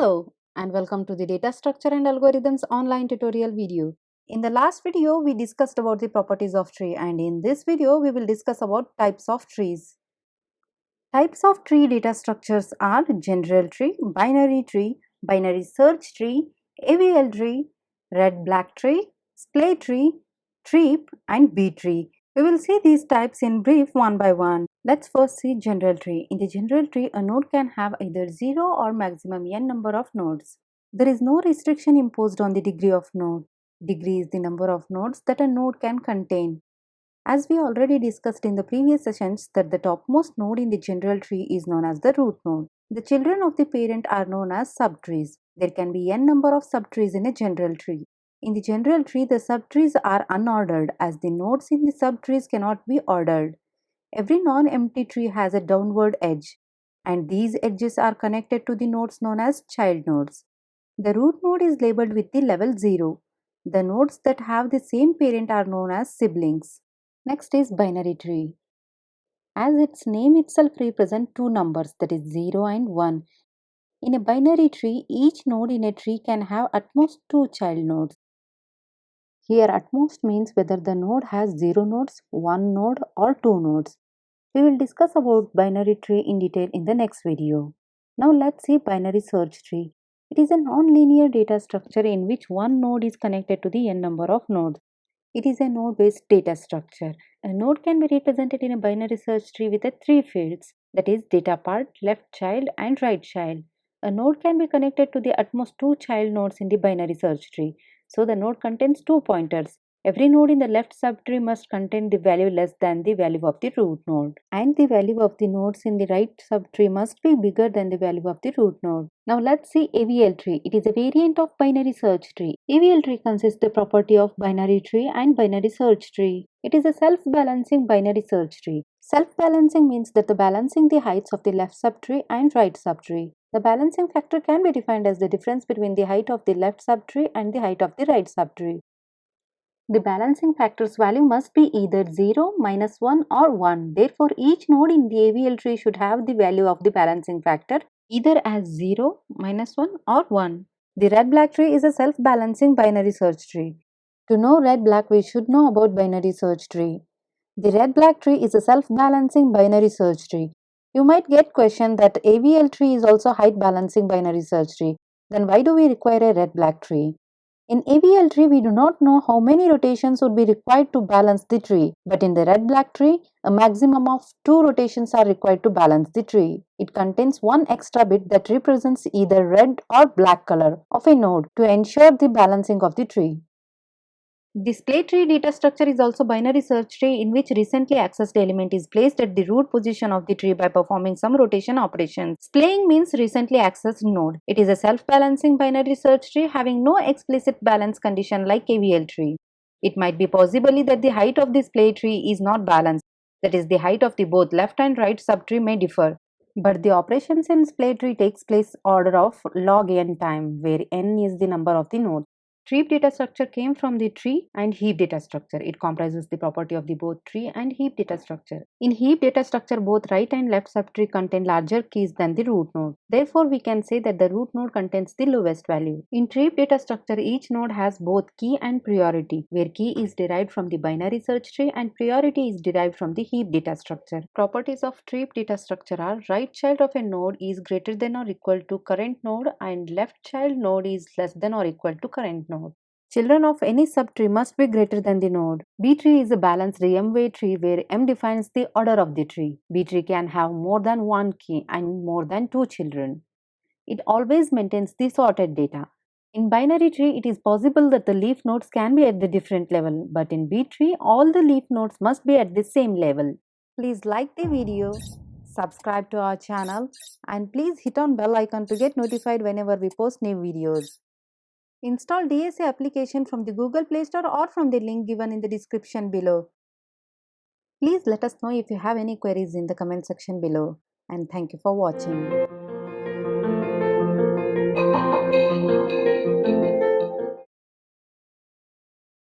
Hello and welcome to the Data Structure and Algorithms online tutorial video. In the last video, we discussed about the properties of tree, and in this video, we will discuss about types of trees. Types of tree data structures are general tree, binary search tree, AVL tree, red-black tree, splay tree, treap and B tree. We will see these types in brief one by one. Let's first see general tree. In the general tree, a node can have either 0 or maximum n number of nodes. There is no restriction imposed on the degree of node. Degree is the number of nodes that a node can contain. As we already discussed in the previous sessions that the topmost node in the general tree is known as the root node. The children of the parent are known as subtrees. There can be n number of subtrees in a general tree. In the general tree, the subtrees are unordered as the nodes in the subtrees cannot be ordered. Every non-empty tree has a downward edge, and these edges are connected to the nodes known as child nodes. The root node is labeled with the level 0. The nodes that have the same parent are known as siblings. Next is binary tree. As its name itself represents two numbers, that is 0 and 1. In a binary tree, each node in a tree can have at most two child nodes. Here at most means whether the node has 0 nodes, 1 node or 2 nodes. We will discuss about binary tree in detail in the next video. Now let's see binary search tree. It is a non-linear data structure in which one node is connected to the n number of nodes. It is a node-based data structure. A node can be represented in a binary search tree with three fields, that is data part, left child and right child. A node can be connected to the at most two child nodes in the binary search tree. So the node contains two pointers. Every node in the left subtree must contain the value less than the value of the root node, and the value of the nodes in the right subtree must be bigger than the value of the root node. Now let's see AVL tree. It is a variant of binary search tree. AVL tree consists the property of binary tree and binary search tree. It is a self-balancing binary search tree. Self-balancing means that the balancing the heights of the left subtree and right subtree. The balancing factor can be defined as the difference between the height of the left subtree and the height of the right subtree. The balancing factor's value must be either 0, -1 or 1. Therefore, each node in the AVL tree should have the value of the balancing factor either as 0, -1 or 1. The red-black tree is a self-balancing binary search tree. To know red-black, we should know about binary search tree. The red-black tree is a self-balancing binary search tree. You might get questioned that AVL tree is also height-balancing binary search tree. Then why do we require a red-black tree? In AVL tree, we do not know how many rotations would be required to balance the tree, but in the red-black tree, a maximum of 2 rotations are required to balance the tree. It contains one extra bit that represents either red or black color of a node to ensure the balancing of the tree. The Splay tree data structure is also binary search tree in which recently accessed element is placed at the root position of the tree by performing some rotation operations. Splaying means recently accessed node. It is a self-balancing binary search tree having no explicit balance condition like AVL tree. It might be possibly that the height of the Splay tree is not balanced, that is the height of the both left and right subtree may differ. But the operations in Splay tree takes place order of log n time, where n is the number of the nodes. Treap data structure came from the tree and heap data structure. It comprises the property of the both tree and heap data structure. In heap data structure, both right and left subtree contain larger keys than the root node. Therefore, we can say that the root node contains the lowest value. In treap data structure, each node has both key and priority, where key is derived from the binary search tree and priority is derived from the heap data structure. Properties of treap data structure are right child of a node is greater than or equal to current node and left child node is less than or equal to current node. Children of any subtree must be greater than the node. B tree is a balanced M-way tree where M defines the order of the tree. B tree can have more than one key and more than two children. It always maintains the sorted data. In binary tree, it is possible that the leaf nodes can be at the different level, but in B tree, all the leaf nodes must be at the same level. Please like the video, subscribe to our channel, and please hit on bell icon to get notified whenever we post new videos. Install DSA application from the Google Play Store or from the link given in the description below. Please let us know if you have any queries in the comment section below, and thank you for watching.